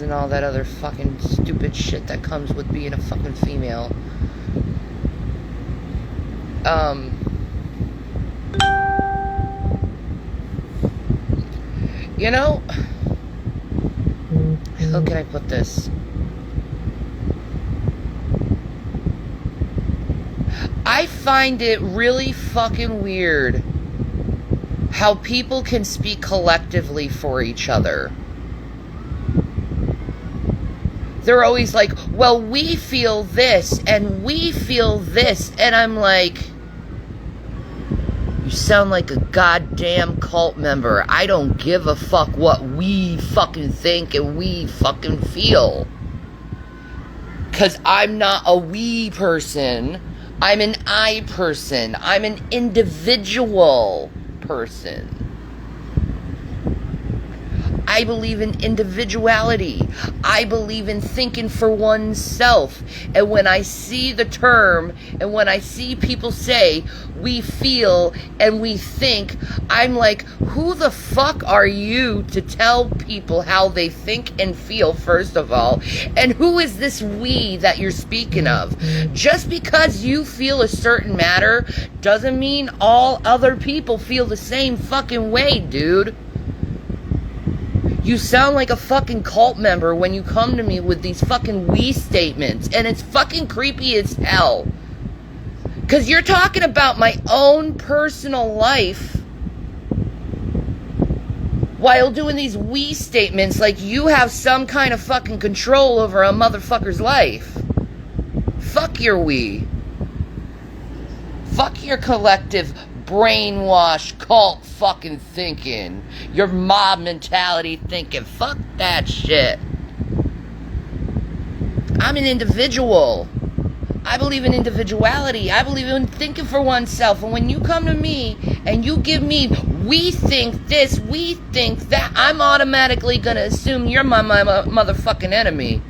and all that other fucking stupid shit that comes with being a fucking female. You know, how can I put this? I find it really fucking weird how people can speak collectively for each other. They're always like, well, we feel this, and we feel this, and I'm like, you sound like a goddamn cult member. I don't give a fuck what we fucking think and we fucking feel. 'Cause I'm not a we person. I'm an I person. I'm an individual person. I believe in individuality. I believe in thinking for oneself. And when I see the term, and when I see people say, we feel and we think, I'm like, who the fuck are you to tell people how they think and feel, first of all? And who is this we that you're speaking of? Just because you feel a certain matter doesn't mean all other people feel the same fucking way, dude. You sound like a fucking cult member when you come to me with these fucking we statements. And it's fucking creepy as hell. Because you're talking about my own personal life while doing these we statements like you have some kind of fucking control over a motherfucker's life. Fuck your we. Fuck your collective brainwash cult fucking thinking. Your mob mentality thinking. Fuck that shit. I'm an individual. I believe in individuality. I believe in thinking for oneself. And when you come to me and you give me, we think this, we think that, I'm automatically gonna assume you're my motherfucking enemy.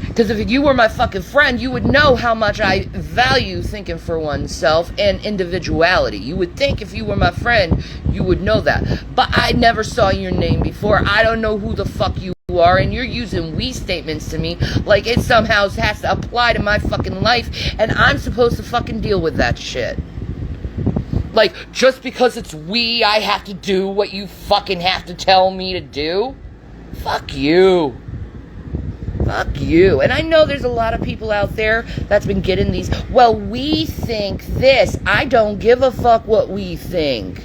Because if you were my fucking friend, you would know how much I value thinking for oneself and individuality. You would think if you were my friend, you would know that. But I never saw your name before. I don't know who the fuck you are, and you're using we statements to me like it somehow has to apply to my fucking life, and I'm supposed to fucking deal with that shit. Like, just because it's we, I have to do what you fucking have to tell me to do? Fuck you. Fuck you. And I know there's a lot of people out there that's been getting these, well, we think this. I don't give a fuck what we think.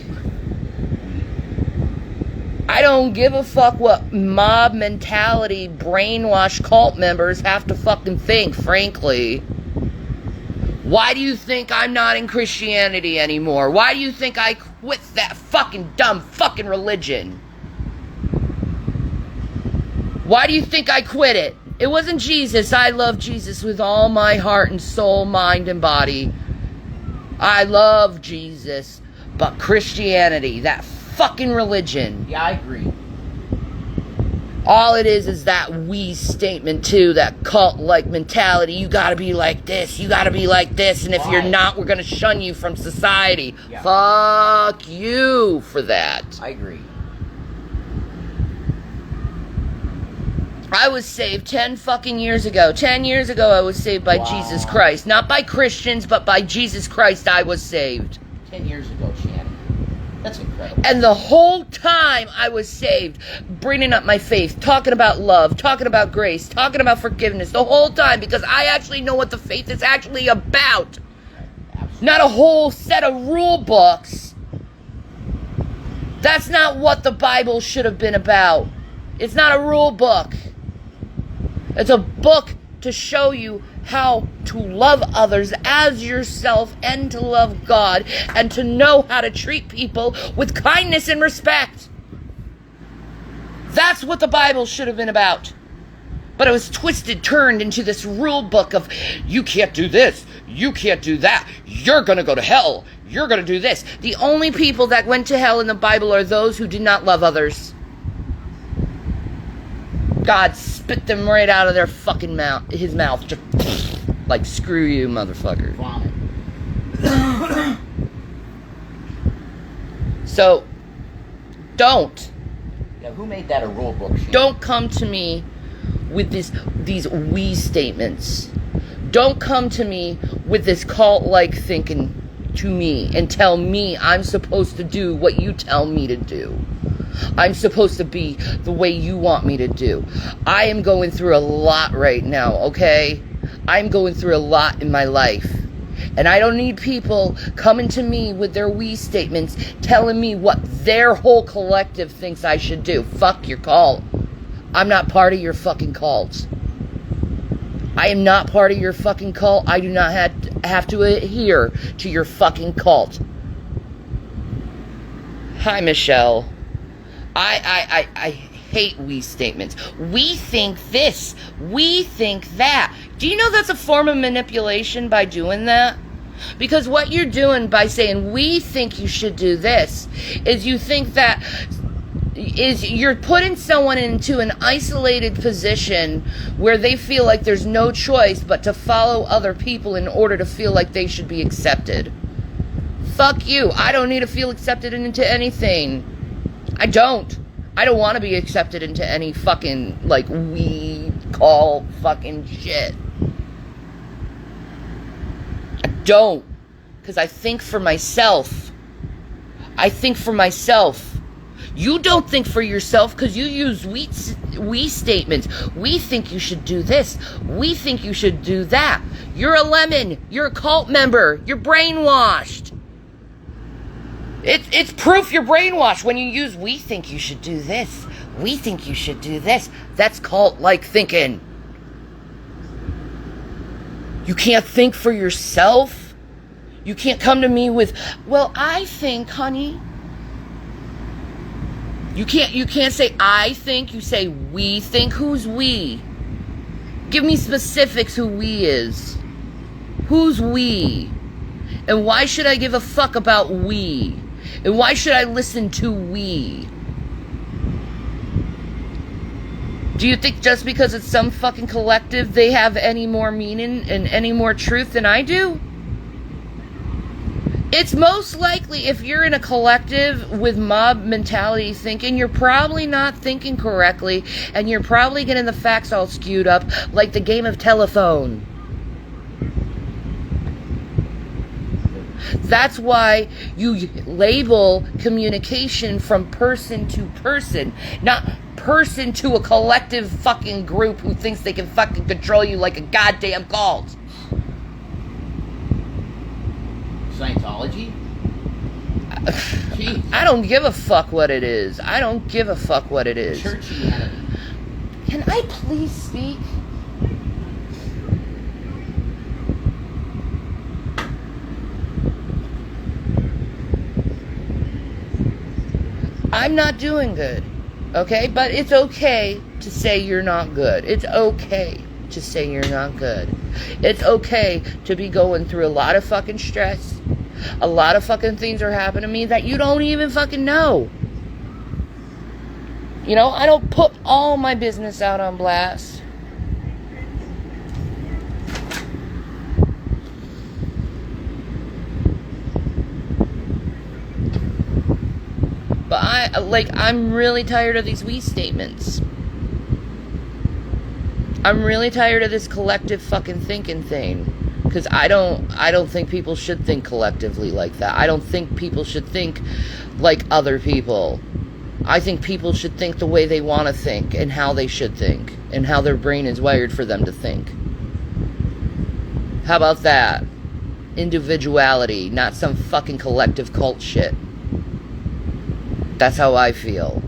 I don't give a fuck what mob mentality, brainwash cult members have to fucking think, frankly. Why do you think I'm not in Christianity anymore? Why do you think I quit that fucking dumb fucking religion? Why do you think I quit it? It wasn't Jesus. I love Jesus with all my heart and soul, mind and body. I love Jesus. But Christianity, that fucking religion. Yeah, I agree. All it is that we statement too, that cult-like mentality. You gotta be like this, you gotta be like this, and if you're not, we're gonna shun you from society. Yeah. Fuck you for that. I agree. I was saved 10 fucking years ago. 10 years ago I was saved by Jesus Christ. Not by Christians, but by Jesus Christ I was saved. 10 years ago, Shanny. That's incredible. And the whole time I was saved, bringing up my faith, talking about love, talking about grace, talking about forgiveness, the whole time, because I actually know what the faith is actually about. Absolutely. Not a whole set of rule books. That's not what the Bible should have been about. It's not a rule book. It's a book to show you how to love others as yourself and to love God and to know how to treat people with kindness and respect. That's what the Bible should have been about. But it was twisted, turned into this rule book of, you can't do this, you can't do that, you're going to go to hell, you're going to do this. The only people that went to hell in the Bible are those who did not love others. God spit them right out of their fucking mouth, his mouth. Just like, screw you, motherfucker. Vomit. So, don't. Yeah, Who made that a rule book, Shanny? Don't come to me with these we statements. Don't come to me with this cult-like thinking to me and tell me I'm supposed to do what you tell me to do. I'm supposed to be the way you want me to do. I am going through a lot right now, okay? I'm going through a lot in my life. And I don't need people coming to me with their we statements telling me what their whole collective thinks I should do. Fuck your cult. I'm not part of your fucking cult. I am not part of your fucking cult. I do not have to adhere to your fucking cult. Hi, Michelle. I hate we statements. We think this. We think that. Do you know that's a form of manipulation by doing that? Because what you're doing by saying we think you should do this is you think that is you're putting someone into an isolated position where they feel like there's no choice but to follow other people in order to feel like they should be accepted. Fuck you. I don't need to feel accepted into anything. I don't want to be accepted into any fucking, like, we call fucking shit. I don't. Because I think for myself. I think for myself. You don't think for yourself because you use we statements. We think you should do this. We think you should do that. You're a lemon. You're a cult member. You're brainwashed. It's proof you're brainwashed when you use we think you should do this. We think you should do this. That's cult-like thinking. You can't think for yourself. You can't come to me with, well, I think, honey. You can't say I think, you say we think. Who's we? Give me specifics who we is. Who's we? And why should I give a fuck about we? And why should I listen to we? Do you think just because it's some fucking collective they have any more meaning and any more truth than I do? It's most likely if you're in a collective with mob mentality thinking, you're probably not thinking correctly and you're probably getting the facts all skewed up like the game of telephone. That's why you label communication from person to person, not person to a collective fucking group who thinks they can fucking control you like a goddamn cult. Scientology? I don't give a fuck what it is. I don't give a fuck what it is. Churchianity. Can I please speak? I'm not doing good, okay? But it's okay to say you're not good. It's okay to say you're not good. It's okay to be going through a lot of fucking stress. A lot of fucking things are happening to me that you don't even fucking know. You know, I don't put all my business out on blast. But I'm really tired of these we statements. I'm really tired of this collective fucking thinking thing. Because I don't think people should think collectively like that. I don't think people should think like other people. I think people should think the way they want to think and how they should think and how their brain is wired for them to think. How about that? Individuality, not some fucking collective cult shit. That's how I feel.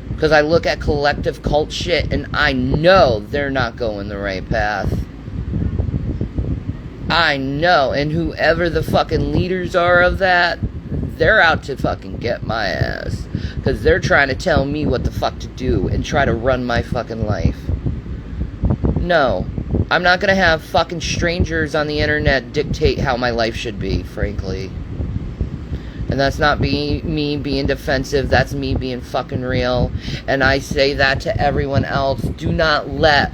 Because I look at collective cult shit and I know they're not going the right path. I know. And whoever the fucking leaders are of that, they're out to fucking get my ass. Because they're trying to tell me what the fuck to do and try to run my fucking life. No. I'm not going to have fucking strangers on the internet dictate how my life should be, frankly. And that's not me being defensive. That's me being fucking real. And I say that to everyone else. Do not let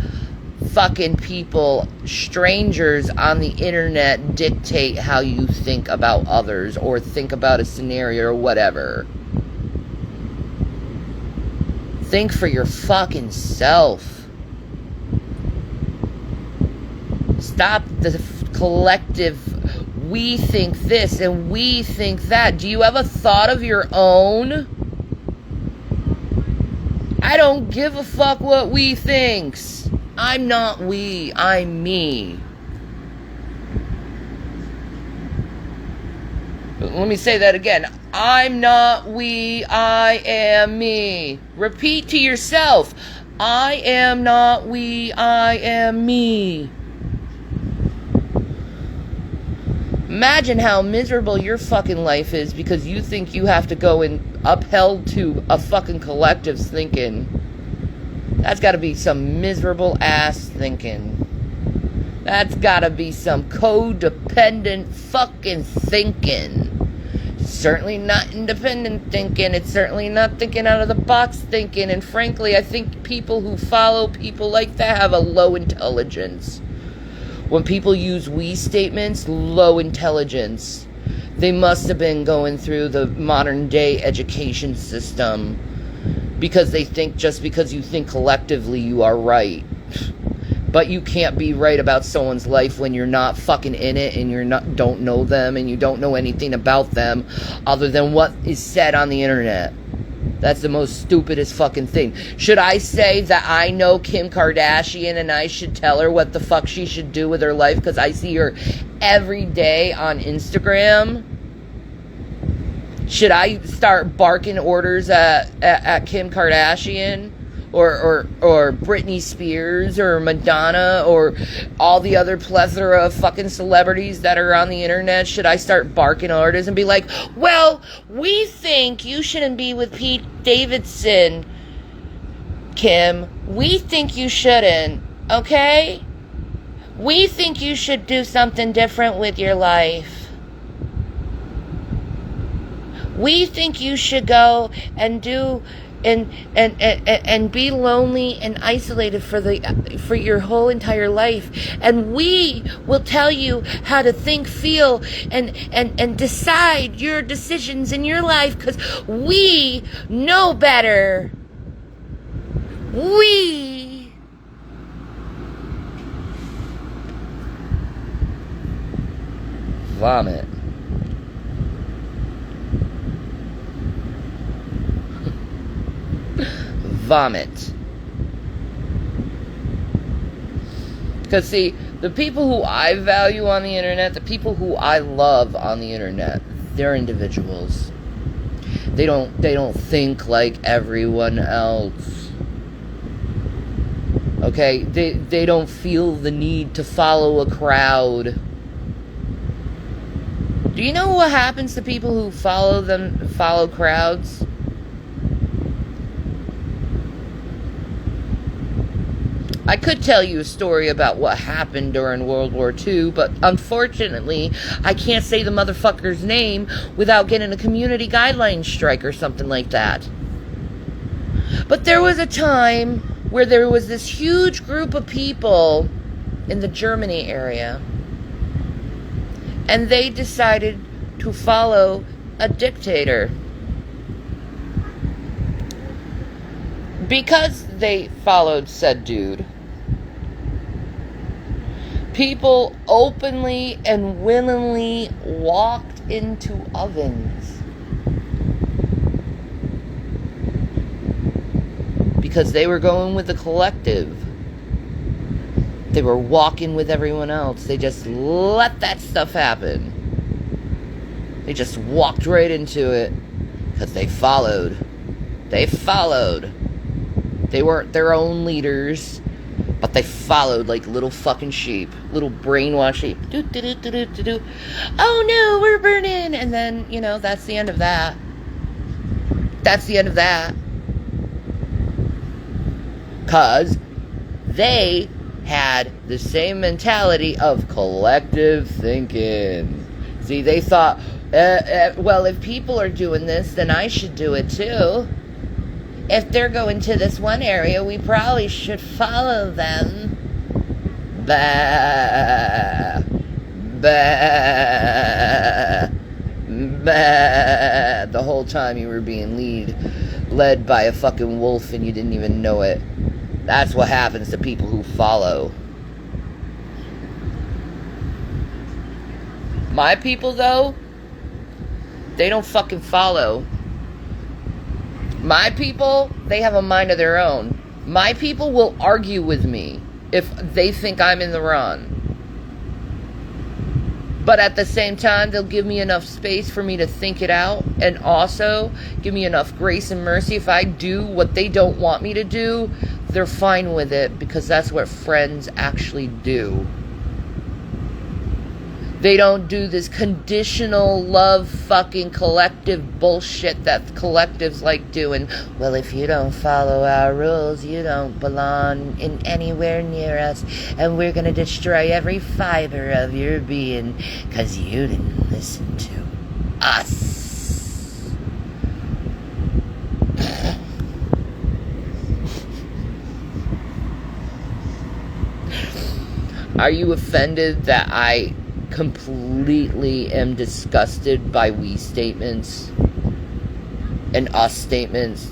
fucking people, strangers on the internet, dictate how you think about others or think about a scenario or whatever. Think for your fucking self. Stop the collective, we think this and we think that. Do you have a thought of your own? I don't give a fuck what we thinks. I'm not we, I'm me. Let me say that again. I'm not we, I am me. Repeat to yourself. I am not we, I am me. Imagine how miserable your fucking life is because you think you have to go and upheld to a fucking collective's thinking. That's gotta be some miserable ass thinking. That's gotta be some codependent fucking thinking. It's certainly not independent thinking. It's certainly not thinking out of the box thinking. And frankly, I think people who follow people like that have a low intelligence. When people use we statements, low intelligence. They must have been going through the modern day education system because they think just because you think collectively you are right. But you can't be right about someone's life when you're not fucking in it and don't know them and you don't know anything about them other than what is said on the internet. That's the most stupidest fucking thing. Should I say that I know Kim Kardashian and I should tell her what the fuck she should do with her life because I see her every day on Instagram? Should I start barking orders at Kim Kardashian? Or Britney Spears or Madonna or all the other plethora of fucking celebrities that are on the internet? Should I start barking orders and be like, well, we think you shouldn't be with Pete Davidson, Kim. We think you shouldn't, okay? We think you should do something different with your life. We think you should go and do and be lonely and isolated for your whole entire life, and we will tell you how to think, feel, and decide your decisions in your life because we know better. We vomit. Vomit. Because see, the people who I value on the internet, the people who I love on the internet, they're individuals. They don't think like everyone else. Okay? They don't feel the need to follow a crowd. Do you know what happens to people who follow crowds? I could tell you a story about what happened during World War II, but unfortunately, I can't say the motherfucker's name without getting a community guidelines strike or something like that. But there was a time where there was this huge group of people in the Germany area, and they decided to follow a dictator. Because they followed said dude, people openly and willingly walked into ovens because they were going with the collective. They were walking with everyone else. They just let that stuff happen. They just walked right into it because they followed. They followed. They weren't their own leaders, but they followed like little fucking sheep. Little brainwashed sheep. Do. Oh no, we're burning. And then, that's the end of that. That's the end of that. Because they had the same mentality of collective thinking. See, they thought, well, if people are doing this, then I should do it too. If they're going to this one area, we probably should follow them. Bah. Bah. Bah. The whole time you were being led by a fucking wolf and you didn't even know it. That's what happens to people who follow. My people, though, they don't fucking follow. My people, they have a mind of their own. My people will argue with me if they think I'm in the wrong. But at the same time, they'll give me enough space for me to think it out, and also give me enough grace and mercy. If I do what they don't want me to do, they're fine with it, because that's what friends actually do. They don't do this conditional love fucking collective bullshit that collectives like doing. Well, if you don't follow our rules, you don't belong in anywhere near us, and we're gonna destroy every fiber of your being because you didn't listen to us. Are you offended that I completely am disgusted by we statements and us statements?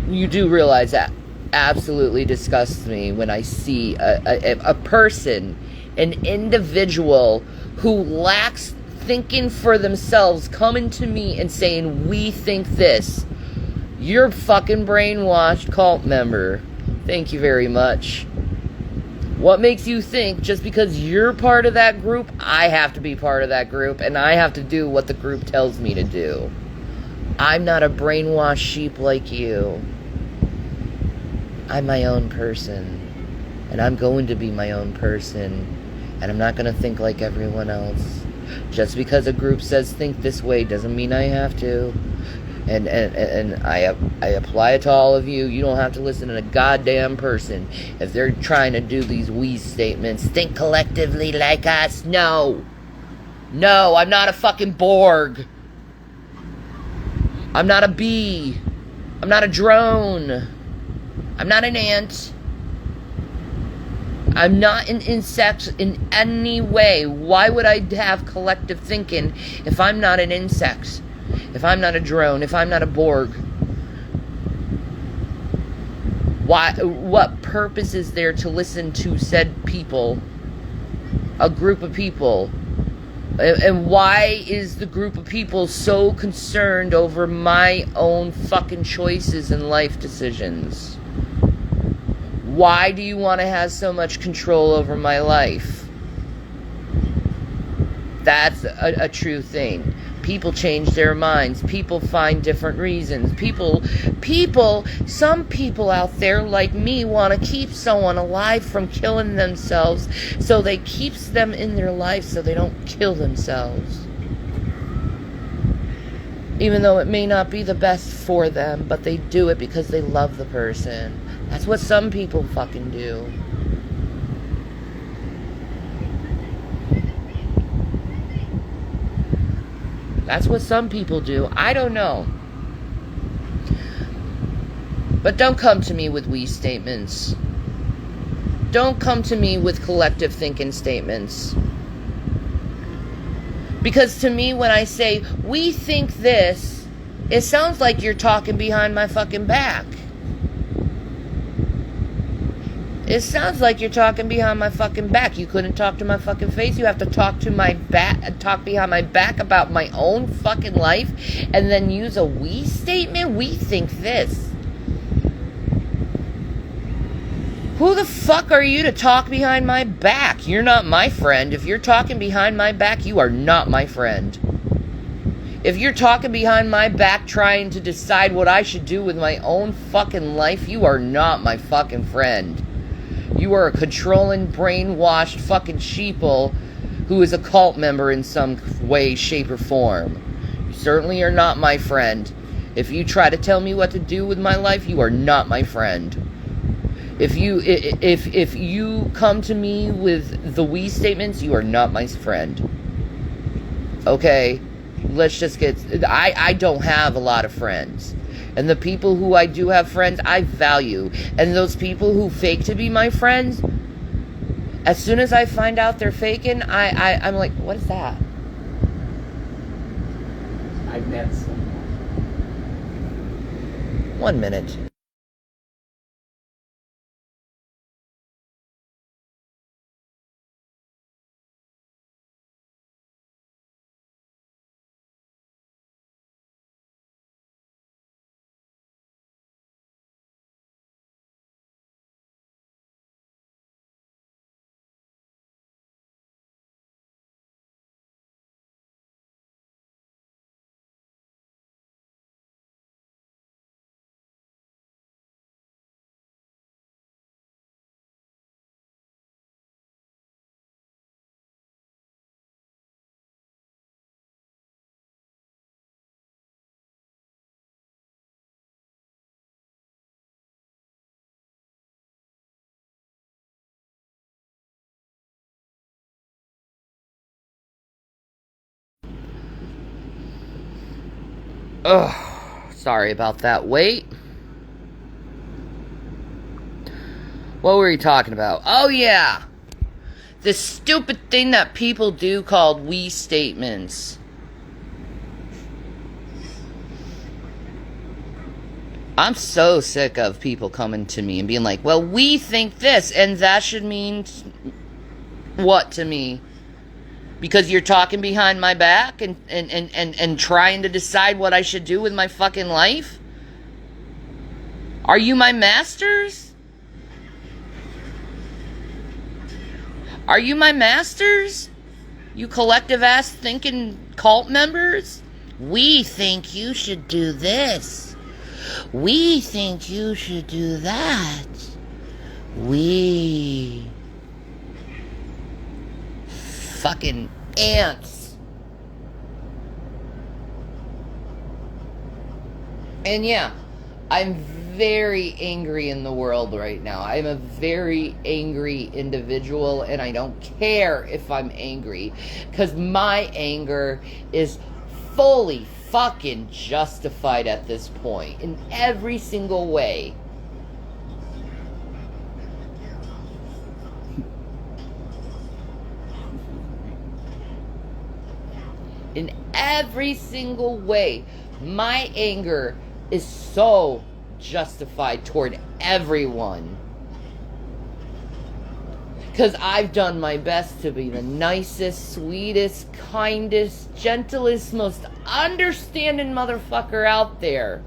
You do realize that absolutely disgusts me when I see a person, an individual who lacks thinking for themselves, coming to me and saying, we think this. You're fucking brainwashed cult member. Thank you very much. What makes you think just because you're part of that group, I have to be part of that group, and I have to do what the group tells me to do? I'm not a brainwashed sheep like you. I'm my own person, and I'm going to be my own person, and I'm not going to think like everyone else. Just because a group says think this way doesn't mean I have to. And I apply it to all of you. You don't have to listen to a goddamn person if they're trying to do these we statements. Think collectively like us. No, I'm not a fucking Borg. I'm not a bee. I'm not a drone. I'm not an ant. I'm not an insect in any way. Why would I have collective thinking if I'm not an insect? If I'm not a drone, if I'm not a Borg? What purpose is there to listen to said people? A group of people. And why is the group of people so concerned over my own fucking choices and life decisions? Why do you want to have so much control over my life? That's a true thing. People change their minds. People find different reasons. Some people out there like me want to keep someone alive from killing themselves, so they keeps them in their life so they don't kill themselves. Even though it may not be the best for them, but they do it because they love the person. That's what some people fucking do. That's what some people do. I don't know. But don't come to me with we statements. Don't come to me with collective thinking statements. Because to me, when I say, we think this, it sounds like you're talking behind my fucking back. It sounds like you're talking behind my fucking back. You couldn't talk to my fucking face. You have to talk to my back, talk behind my back about my own fucking life, and then use a we statement. We think this. Who the fuck are you to talk behind my back? You're not my friend. If you're talking behind my back, you are not my friend. If you're talking behind my back trying to decide what I should do with my own fucking life, you are not my fucking friend. You are a controlling, brainwashed fucking sheeple who is a cult member in some way, shape, or form. You certainly are not my friend. If you try to tell me what to do with my life, you are not my friend. If you come to me with the we statements, you are not my friend. Okay? Let's just get... I don't have a lot of friends. And the people who I do have friends, I value. And those people who fake to be my friends, as soon as I find out they're faking, I'm like, what is that? I've met someone 1 minute. Ugh, sorry about that. Wait. What were you talking about? Oh, yeah. This stupid thing that people do called we statements. I'm so sick of people coming to me and being like, well, we think this, and that should mean what to me? Because you're talking behind my back and trying to decide what I should do with my fucking life? Are you my masters? Are you my masters? You collective ass thinking cult members? We think you should do this. We think you should do that. We... fucking ants. And yeah, I'm very angry in the world right now. I'm a very angry individual, and I don't care if I'm angry, because my anger is fully fucking justified at this point in every single way. In every single way, my anger is so justified toward everyone. Because I've done my best to be the nicest, sweetest, kindest, gentlest, most understanding motherfucker out there.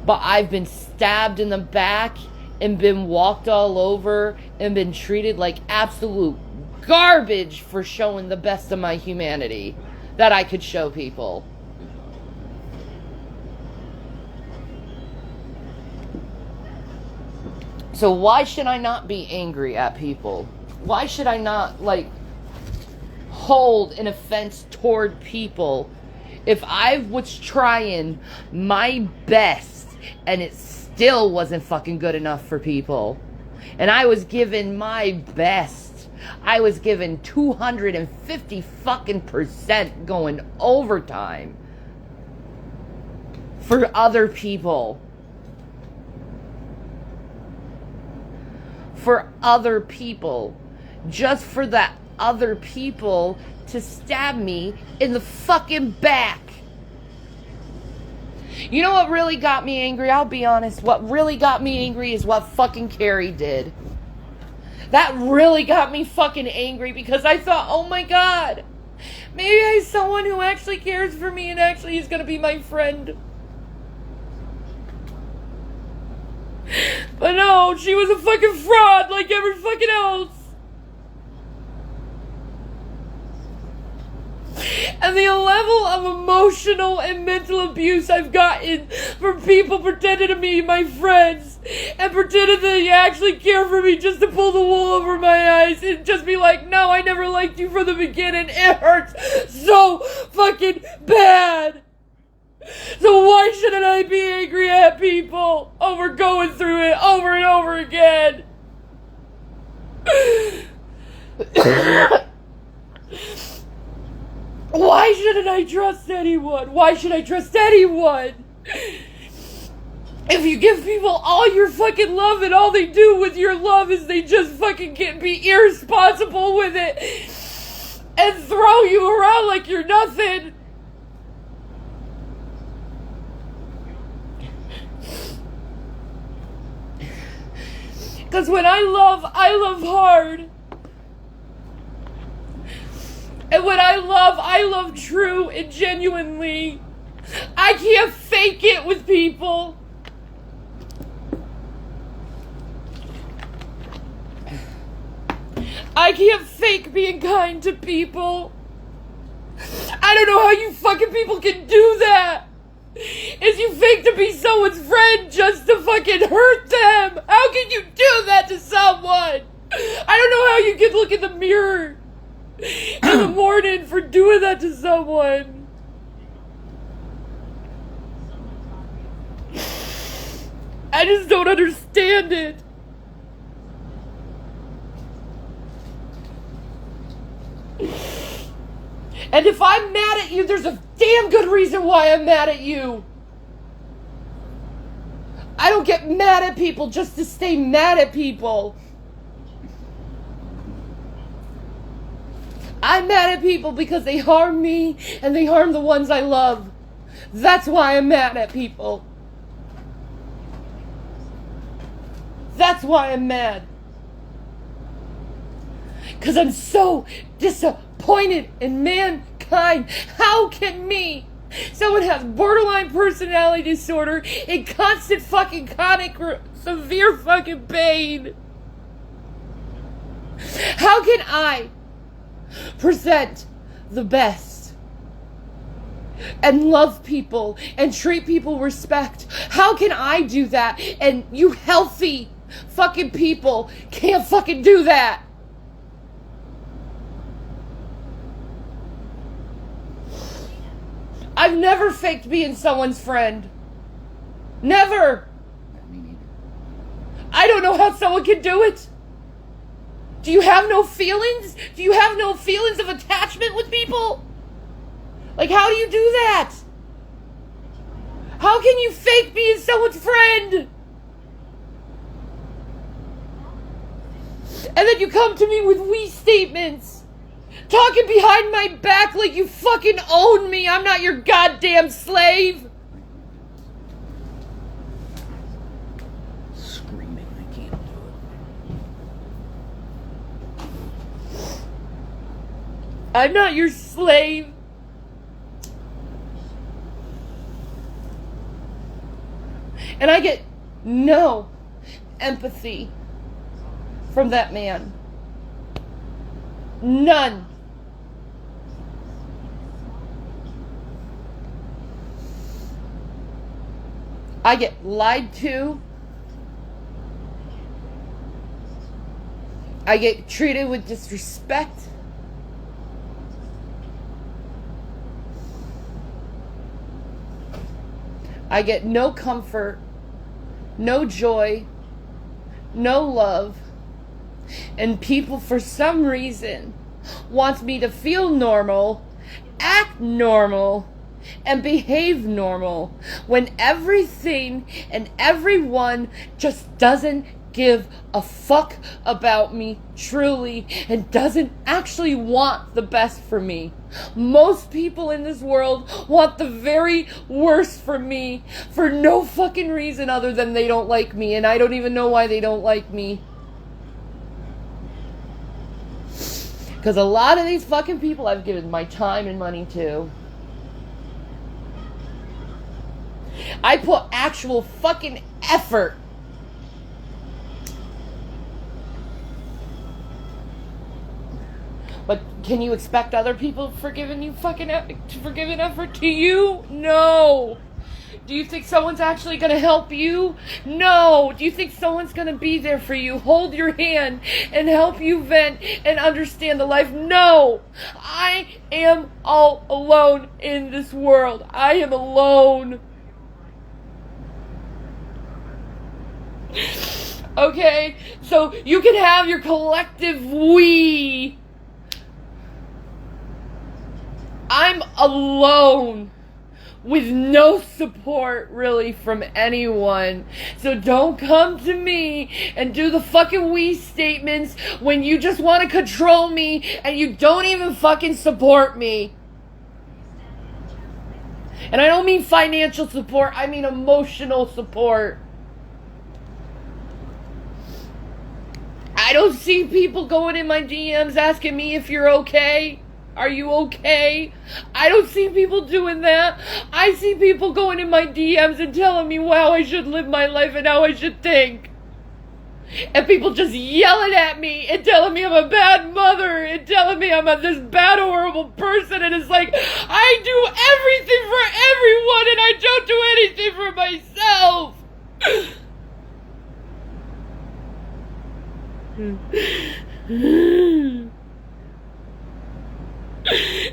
But I've been stabbed in the back and been walked all over and been treated like absolute garbage for showing the best of my humanity that I could show people. So why should I not be angry at people? Why should I not, hold an offense toward people if I was trying my best and it still wasn't fucking good enough for people? And I was giving my best. I was giving 250 fucking % going overtime for other people. For other people. Just for that other people to stab me in the fucking back. You know what really got me angry? I'll be honest. What really got me angry is what fucking Carrie did. That really got me fucking angry because I thought, oh my god, maybe I have someone who actually cares for me and actually is gonna be my friend. But no, she was a fucking fraud like every fucking else. And the level of emotional and mental abuse I've gotten from people pretending to be my friends and pretending that they actually care for me just to pull the wool over my eyes and just be like, no, I never liked you from the beginning. It hurts so fucking bad. So why shouldn't I be angry at people over going through it over and over again? Why shouldn't I trust anyone? Why should I trust anyone? If you give people all your fucking love and all they do with your love is they just fucking be irresponsible with it and throw you around like you're nothing. Because when I love hard. And when I love true and genuinely. I can't fake it with people. I can't fake being kind to people. I don't know how you fucking people can do that. Is you fake to be someone's friend just to fucking hurt them? How can you do that to someone? I don't know how you can look in the mirror in the morning for doing that to someone. I just don't understand it. And if I'm mad at you, there's a damn good reason why I'm mad at you. I don't get mad at people just to stay mad at people. I'm mad at people because they harm me and they harm the ones I love. That's why I'm mad at people. That's why I'm mad. Because I'm so disappointed in mankind. How can me, someone has borderline personality disorder, in constant fucking chronic severe fucking pain, how can I present the best and love people and treat people with respect? How can I do that and you healthy fucking people can't fucking do that? I've never faked being someone's friend. Never. Me neither. I don't know how someone can do it. Do you have no feelings? Do you have no feelings of attachment with people? Like, how do you do that? How can you fake being someone's friend? And then you come to me with we statements. Talking behind my back like you fucking own me. I'm not your goddamn slave. Screaming, I can't do it. I'm not your slave. And I get no empathy from that man. None. I get lied to. I get treated with disrespect. I get no comfort, no joy, no love. And people, for some reason, want me to feel normal, act normal, and behave normal, when everything and everyone just doesn't give a fuck about me truly and doesn't actually want the best for me. Most people in this world want the very worst for me for no fucking reason other than they don't like me, and I don't even know why they don't like me. Because a lot of these fucking people I've given my time and money to. I put actual fucking effort. But can you expect other people for giving effort to you? No. Do you think someone's actually going to help you? No. Do you think someone's going to be there for you, hold your hand, and help you vent and understand the life? No. I am all alone in this world. I am alone. Okay? So you can have your collective we. I'm alone. With no support, really, from anyone. So don't come to me and do the fucking we statements when you just want to control me and you don't even fucking support me. And I don't mean financial support, I mean emotional support. I don't see people going in my DMs asking me if you're okay. Are you okay? I don't see people doing that. I see people going in my DMs and telling me how I should live my life and how I should think. And people just yelling at me and telling me I'm a bad mother and telling me I'm this bad, horrible person. And it's like, I do everything for everyone and I don't do anything for myself.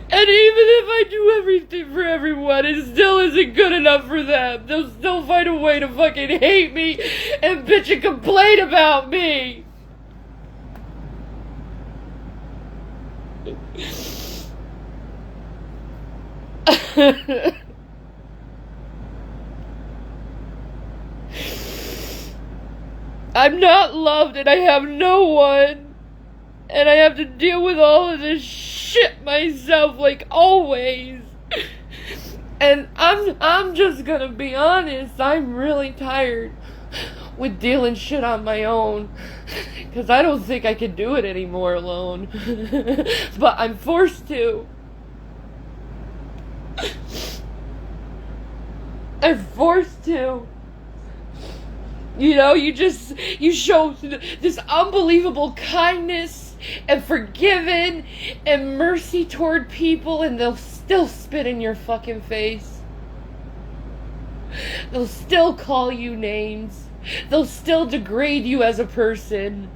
And even if I do everything for everyone, it still isn't good enough for them. They'll still find a way to fucking hate me and bitch and complain about me. I'm not loved and I have no one. And I have to deal with all of this shit myself, like always. And I'm just gonna be honest, I'm really tired with dealing shit on my own. Because I don't think I can do it anymore alone. But I'm forced to. I'm forced to. You know, you show this unbelievable kindness and forgiving and mercy toward people and they'll still spit in your fucking face. They'll still call you names. They'll still degrade you as a person.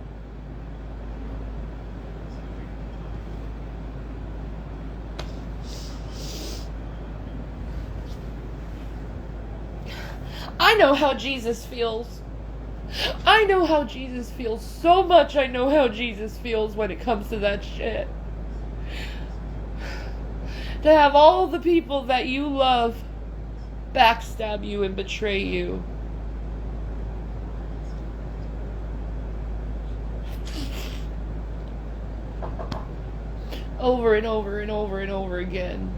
I know how Jesus feels. I know how Jesus feels so much. I know how Jesus feels when it comes to that shit. To have all the people that you love backstab you and betray you. Over and over and over and over again.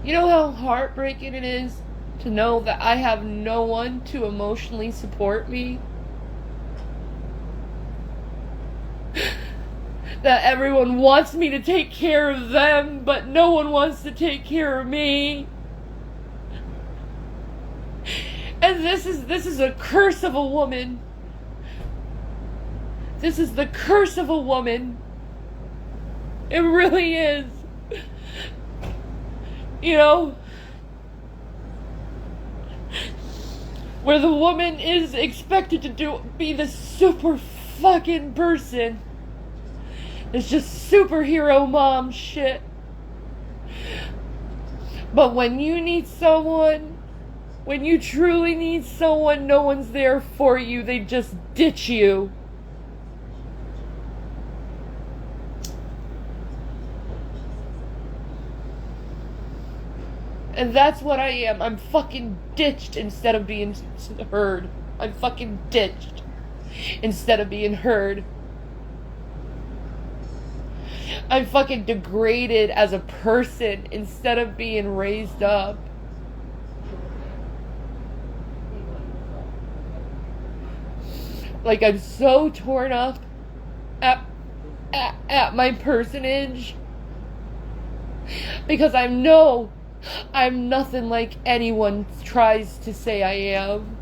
You know how heartbreaking it is to know that I have no one to emotionally support me? That everyone wants me to take care of them, but no one wants to take care of me. And this is a curse of a woman. This is the curse of a woman. It really is. You know, where the woman is expected to be the super fucking person. It's just superhero mom shit. But when you need someone, when you truly need someone, no one's there for you. They just ditch you. And that's what I am. I'm fucking ditched instead of being heard. I'm fucking ditched instead of being heard. I'm fucking degraded as a person instead of being raised up. Like, I'm so torn up at my personage because I know I'm nothing like anyone tries to say I am.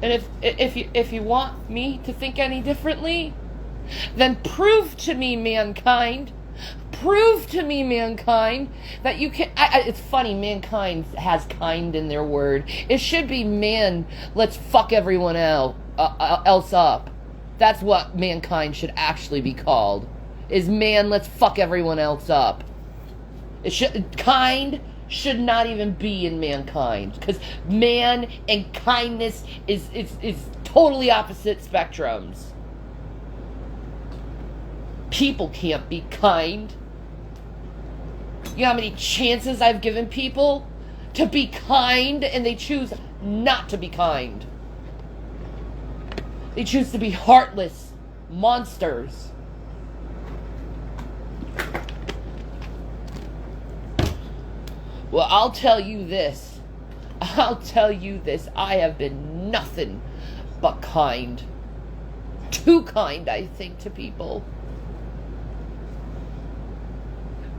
And if you want me to think any differently, then prove to me, mankind. Prove to me, mankind, that you can... it's funny, mankind has kind in their word. It should be, man, let's fuck everyone else up. That's what mankind should actually be called. Is, man, let's fuck everyone else up. Kind should not even be in mankind. Because man and kindness is totally opposite spectrums. People can't be kind. You know how many chances I've given people to be kind and they choose not to be kind. They choose to be heartless monsters. Well, I'll tell you this. I have been nothing but kind. Too kind, I think, to people.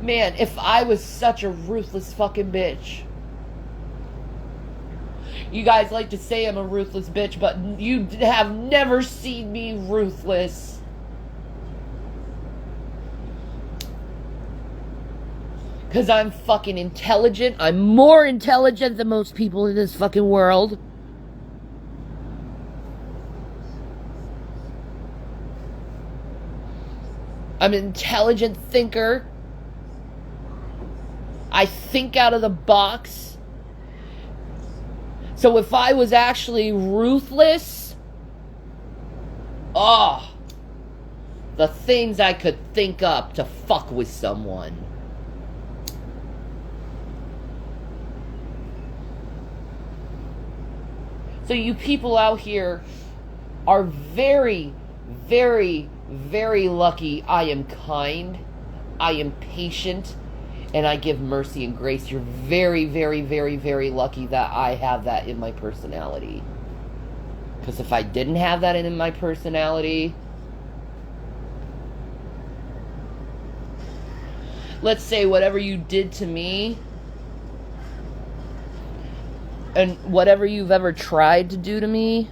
Man, if I was such a ruthless fucking bitch. You guys like to say I'm a ruthless bitch, but you have never seen me ruthless. Because I'm fucking intelligent. I'm more intelligent than most people in this fucking world. I'm an intelligent thinker. I think out of the box. So if I was actually ruthless, the things I could think up to fuck with someone. So you people out here are very, very, very lucky. I am kind. I am patient. And I give mercy and grace. You're very, very, very, very lucky that I have that in my personality. Because if I didn't have that in my personality... Let's say whatever you did to me... and whatever you've ever tried to do to me...